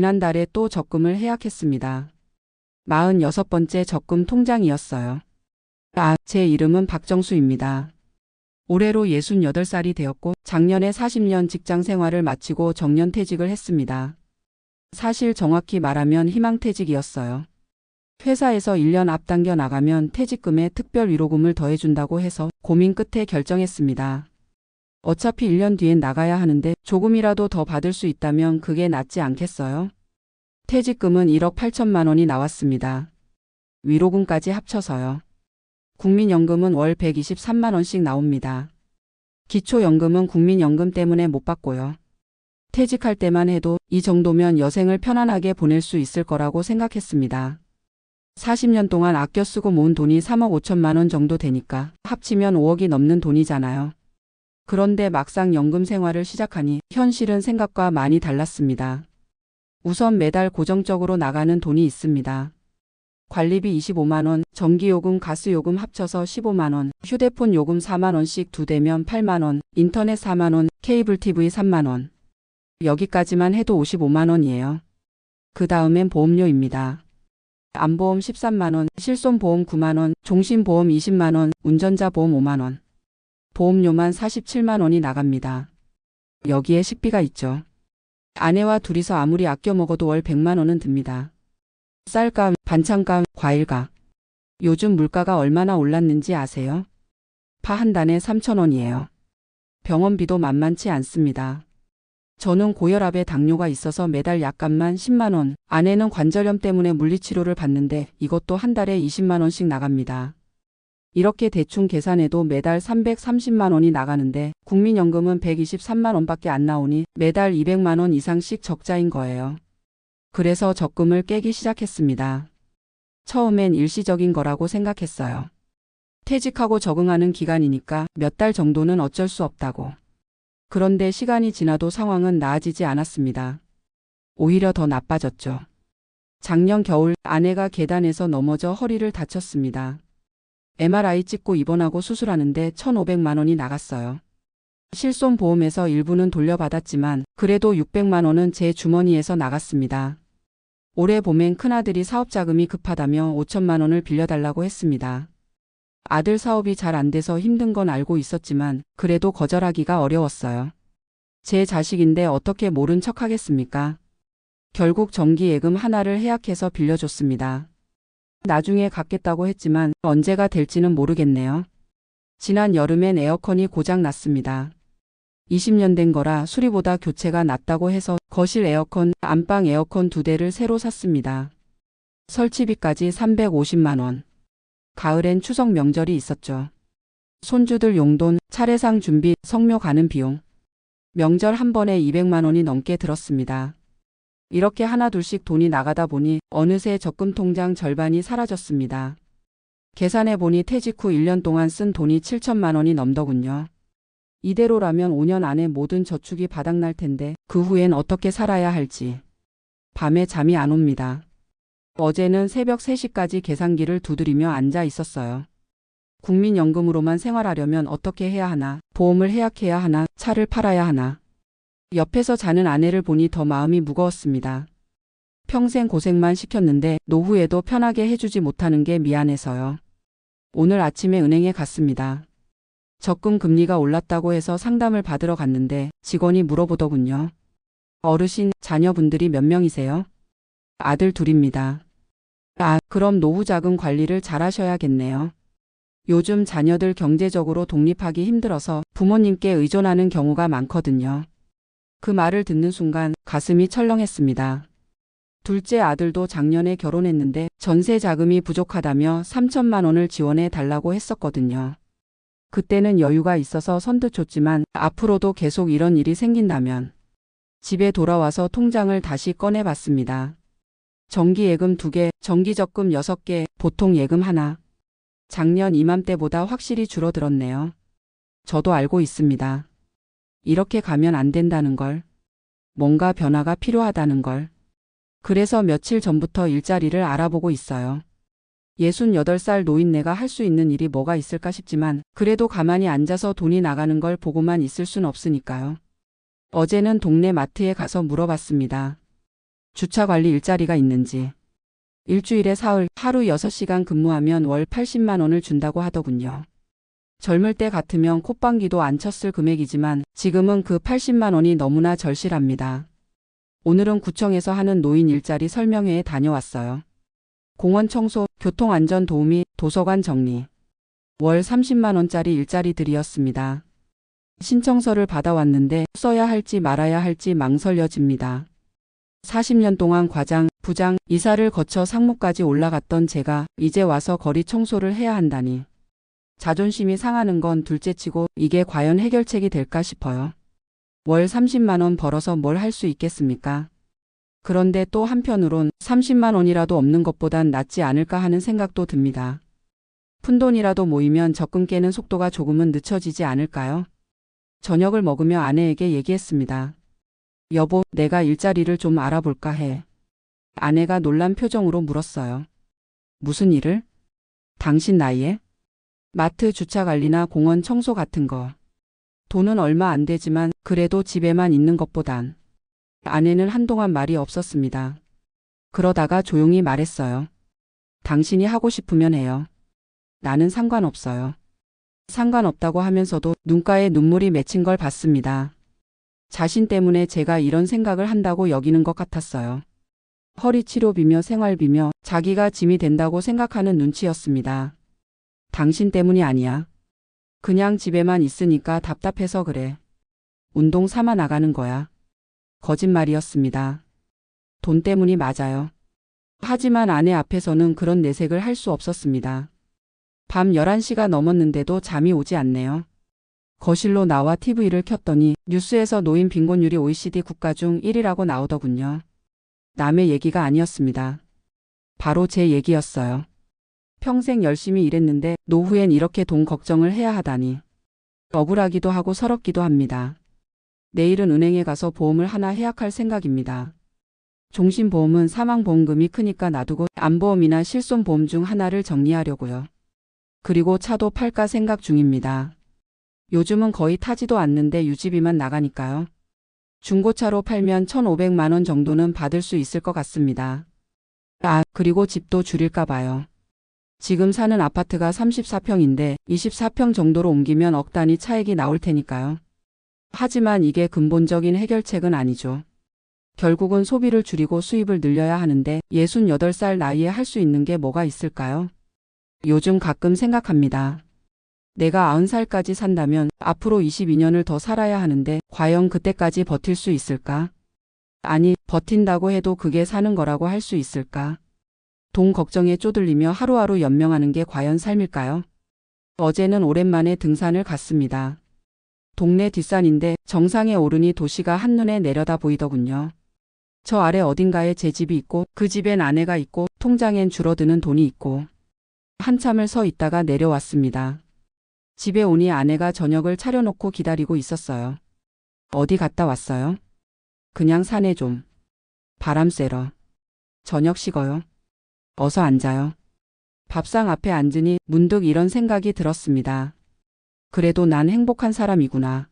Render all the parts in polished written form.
지난달에 또 적금을 해약했습니다. 46번째 적금 통장이었어요. 제 이름은 박정수입니다. 올해로 68살이 되었고 작년에 40년 직장 생활을 마치고 정년퇴직을 했습니다. 사실 정확히 말하면 희망퇴직이었어요. 회사에서 1년 앞당겨 나가면 퇴직금에 특별 위로금을 더해준다고 해서 고민 끝에 결정했습니다. 어차피 1년 뒤엔 나가야 하는데 조금이라도 더 받을 수 있다면 그게 낫지 않겠어요? 퇴직금은 1억 8천만 원이 나왔습니다. 위로금까지 합쳐서요. 국민연금은 월 123만 원씩 나옵니다. 기초연금은 국민연금 때문에 못 받고요. 퇴직할 때만 해도 이 정도면 여생을 편안하게 보낼 수 있을 거라고 생각했습니다. 40년 동안 아껴 쓰고 모은 돈이 3억 5천만 원 정도 되니까 합치면 5억이 넘는 돈이잖아요. 그런데 막상 연금 생활을 시작하니 현실은 생각과 많이 달랐습니다. 우선 매달 고정적으로 나가는 돈이 있습니다. 관리비 25만 원, 전기요금, 가스요금 합쳐서 15만 원, 휴대폰 요금 4만 원씩 2대면 8만 원, 인터넷 4만 원, 케이블 TV 3만 원. 여기까지만 해도 55만 원이에요. 그 다음엔 보험료입니다. 안보험 13만 원, 실손보험 9만 원, 종신보험 20만 원, 운전자 보험 5만 원. 보험료만 47만 원이 나갑니다. 여기에 식비가 있죠. 아내와 둘이서 아무리 아껴 먹어도 월 100만 원은 듭니다. 쌀값, 반찬값, 과일값. 요즘 물가가 얼마나 올랐는지 아세요? 파 한 단에 3천 원이에요. 병원비도 만만치 않습니다. 저는 고혈압에 당뇨가 있어서 매달 약값만 10만 원, 아내는 관절염 때문에 물리치료를 받는데 이것도 한 달에 20만 원씩 나갑니다. 이렇게 대충 계산해도 매달 330만 원이 나가는데 국민연금은 123만 원밖에 안 나오니 매달 200만 원 이상씩 적자인 거예요. 그래서 적금을 깨기 시작했습니다. 처음엔 일시적인 거라고 생각했어요. 퇴직하고 적응하는 기간이니까 몇 달 정도는 어쩔 수 없다고. 그런데 시간이 지나도 상황은 나아지지 않았습니다. 오히려 더 나빠졌죠. 작년 겨울 아내가 계단에서 넘어져 허리를 다쳤습니다. MRI 찍고 입원하고 수술하는데 1,500만 원이 나갔어요. 실손보험에서 일부는 돌려받았지만 그래도 600만 원은 제 주머니에서 나갔습니다. 올해 봄엔 큰아들이 사업자금이 급하다며 5천만 원을 빌려달라고 했습니다. 아들 사업이 잘 안 돼서 힘든 건 알고 있었지만 그래도 거절하기가 어려웠어요. 제 자식인데 어떻게 모른 척 하겠습니까? 결국 정기예금 하나를 해약해서 빌려줬습니다. 나중에 갚겠다고 했지만 언제가 될지는 모르겠네요. 지난 여름엔 에어컨이 고장 났습니다. 20년 된 거라 수리보다 교체가 낫다고 해서 거실 에어컨, 안방 에어컨 2대를 새로 샀습니다. 설치비까지 350만 원. 가을엔 추석 명절이 있었죠. 손주들 용돈, 차례상 준비, 성묘 가는 비용. 명절 한 번에 200만 원이 넘게 들었습니다. 이렇게 하나둘씩 돈이 나가다 보니 어느새 적금 통장 절반이 사라졌습니다. 계산해보니 퇴직 후 1년 동안 쓴 돈이 7천만 원이 넘더군요. 이대로라면 5년 안에 모든 저축이 바닥날 텐데 그 후엔 어떻게 살아야 할지. 밤에 잠이 안 옵니다. 어제는 새벽 3시까지 계산기를 두드리며 앉아 있었어요. 국민연금으로만 생활하려면 어떻게 해야 하나, 보험을 해약해야 하나, 차를 팔아야 하나. 옆에서 자는 아내를 보니 더 마음이 무거웠습니다. 평생 고생만 시켰는데 노후에도 편하게 해주지 못하는 게 미안해서요. 오늘 아침에 은행에 갔습니다. 적금 금리가 올랐다고 해서 상담을 받으러 갔는데 직원이 물어보더군요. 어르신, 자녀분들이 몇 명이세요? 아들 둘입니다. 그럼 노후자금 관리를 잘 하셔야겠네요. 요즘 자녀들 경제적으로 독립하기 힘들어서 부모님께 의존하는 경우가 많거든요. 그 말을 듣는 순간 가슴이 철렁했습니다. 둘째 아들도 작년에 결혼했는데 전세 자금이 부족하다며 3천만 원을 지원해 달라고 했었거든요. 그때는 여유가 있어서 선뜻 줬지만 앞으로도 계속 이런 일이 생긴다면 집에 돌아와서 통장을 다시 꺼내봤습니다. 정기예금 2개, 정기적금 6개, 보통예금 하나. 작년 이맘때보다 확실히 줄어들었네요. 저도 알고 있습니다. 이렇게 가면 안 된다는 걸. 뭔가 변화가 필요하다는 걸. 그래서 며칠 전부터 일자리를 알아보고 있어요. 68살 노인네가 할 수 있는 일이 뭐가 있을까 싶지만 그래도 가만히 앉아서 돈이 나가는 걸 보고만 있을 순 없으니까요. 어제는 동네 마트에 가서 물어봤습니다. 주차 관리 일자리가 있는지. 일주일에 사흘, 하루 6시간 근무하면 월 80만 원을 준다고 하더군요. 젊을 때 같으면 콧방귀도 안 쳤을 금액이지만 지금은 그 80만 원이 너무나 절실합니다. 오늘은 구청에서 하는 노인 일자리 설명회에 다녀왔어요. 공원 청소, 교통안전 도우미, 도서관 정리. 월 30만 원짜리 일자리들이었습니다. 신청서를 받아왔는데 써야 할지 말아야 할지 망설여집니다. 40년 동안 과장, 부장, 이사를 거쳐 상무까지 올라갔던 제가 이제 와서 거리 청소를 해야 한다니. 자존심이 상하는 건 둘째치고 이게 과연 해결책이 될까 싶어요. 월 30만 원 벌어서 뭘 할 수 있겠습니까? 그런데 또 한편으론 30만 원이라도 없는 것보단 낫지 않을까 하는 생각도 듭니다. 푼돈이라도 모이면 적금 깨는 속도가 조금은 늦춰지지 않을까요? 저녁을 먹으며 아내에게 얘기했습니다. 여보, 내가 일자리를 좀 알아볼까 해. 아내가 놀란 표정으로 물었어요. 무슨 일을? 당신 나이에? 마트 주차 관리나 공원 청소 같은 거. 돈은 얼마 안 되지만 그래도 집에만 있는 것보단. 아내는 한동안 말이 없었습니다. 그러다가 조용히 말했어요. 당신이 하고 싶으면 해요. 나는 상관없어요. 상관없다고 하면서도 눈가에 눈물이 맺힌 걸 봤습니다. 자신 때문에 제가 이런 생각을 한다고 여기는 것 같았어요. 허리 치료비며 생활비며 자기가 짐이 된다고 생각하는 눈치였습니다. 당신 때문이 아니야. 그냥 집에만 있으니까 답답해서 그래. 운동 삼아 나가는 거야. 거짓말이었습니다. 돈 때문이 맞아요. 하지만 아내 앞에서는 그런 내색을 할 수 없었습니다. 밤 11시가 넘었는데도 잠이 오지 않네요. 거실로 나와 TV를 켰더니 뉴스에서 노인 빈곤율이 OECD 국가 중 1위라고 나오더군요. 남의 얘기가 아니었습니다. 바로 제 얘기였어요. 평생 열심히 일했는데 노후엔 이렇게 돈 걱정을 해야 하다니. 억울하기도 하고 서럽기도 합니다. 내일은 은행에 가서 보험을 하나 해약할 생각입니다. 종신보험은 사망보험금이 크니까 놔두고 안보험이나 실손보험 중 하나를 정리하려고요. 그리고 차도 팔까 생각 중입니다. 요즘은 거의 타지도 않는데 유지비만 나가니까요. 중고차로 팔면 1,500만 원 정도는 받을 수 있을 것 같습니다. 그리고 집도 줄일까 봐요. 지금 사는 아파트가 34평인데 24평 정도로 옮기면 억 단위 차익이 나올 테니까요. 하지만 이게 근본적인 해결책은 아니죠. 결국은 소비를 줄이고 수입을 늘려야 하는데 68살 나이에 할 수 있는 게 뭐가 있을까요? 요즘 가끔 생각합니다. 내가 90살까지 산다면 앞으로 22년을 더 살아야 하는데 과연 그때까지 버틸 수 있을까? 아니, 버틴다고 해도 그게 사는 거라고 할 수 있을까? 돈 걱정에 쪼들리며 하루하루 연명하는 게 과연 삶일까요? 어제는 오랜만에 등산을 갔습니다. 동네 뒷산인데 정상에 오르니 도시가 한눈에 내려다 보이더군요. 저 아래 어딘가에 제 집이 있고 그 집엔 아내가 있고 통장엔 줄어드는 돈이 있고. 한참을 서 있다가 내려왔습니다. 집에 오니 아내가 저녁을 차려놓고 기다리고 있었어요. 어디 갔다 왔어요? 그냥 산에 좀. 바람 쐬러. 저녁 식어요. 어서 앉아요. 밥상 앞에 앉으니 문득 이런 생각이 들었습니다. 그래도 난 행복한 사람이구나.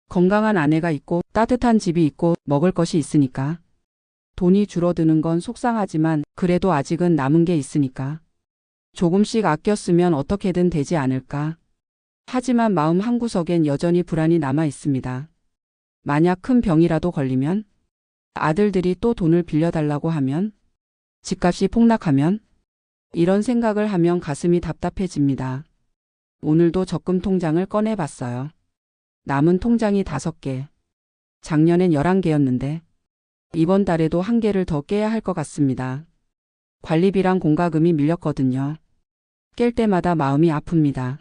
건강한 아내가 있고 따뜻한 집이 있고 먹을 것이 있으니까. 돈이 줄어드는 건 속상하지만 그래도 아직은 남은 게 있으니까. 조금씩 아껴 쓰면 어떻게든 되지 않을까. 하지만 마음 한구석엔 여전히 불안이 남아 있습니다. 만약 큰 병이라도 걸리면? 아들들이 또 돈을 빌려달라고 하면? 집값이 폭락하면? 이런 생각을 하면 가슴이 답답해집니다. 오늘도 적금 통장을 꺼내봤어요. 남은 통장이 5개. 작년엔 11개였는데 이번 달에도 1개를 더 깨야 할 것 같습니다. 관리비랑 공과금이 밀렸거든요. 깰 때마다 마음이 아픕니다.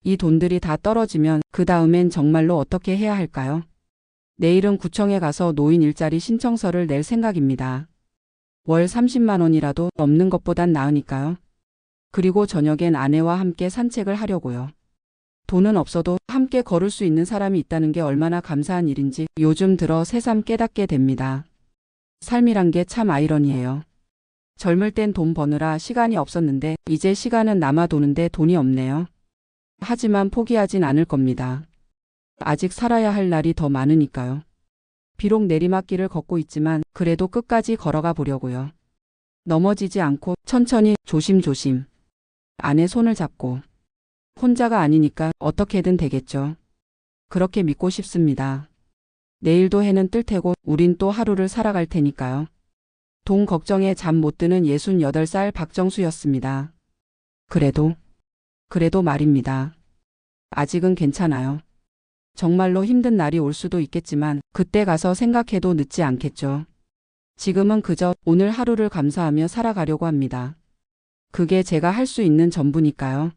이 돈들이 다 떨어지면 그 다음엔 정말로 어떻게 해야 할까요? 내일은 구청에 가서 노인 일자리 신청서를 낼 생각입니다. 월 30만 원이라도 넘는 것보단 나으니까요. 그리고 저녁엔 아내와 함께 산책을 하려고요. 돈은 없어도 함께 걸을 수 있는 사람이 있다는 게 얼마나 감사한 일인지 요즘 들어 새삼 깨닫게 됩니다. 삶이란 게 참 아이러니해요. 젊을 땐 돈 버느라 시간이 없었는데 이제 시간은 남아 도는데 돈이 없네요. 하지만 포기하진 않을 겁니다. 아직 살아야 할 날이 더 많으니까요. 비록 내리막길을 걷고 있지만 그래도 끝까지 걸어가 보려고요. 넘어지지 않고 천천히 조심조심. 아내 손을 잡고. 혼자가 아니니까 어떻게든 되겠죠. 그렇게 믿고 싶습니다. 내일도 해는 뜰 테고 우린 또 하루를 살아갈 테니까요. 돈 걱정에 잠 못 드는 68살 박정수였습니다. 그래도 말입니다. 아직은 괜찮아요. 정말로 힘든 날이 올 수도 있겠지만 그때 가서 생각해도 늦지 않겠죠. 지금은 그저 오늘 하루를 감사하며 살아가려고 합니다. 그게 제가 할 수 있는 전부니까요.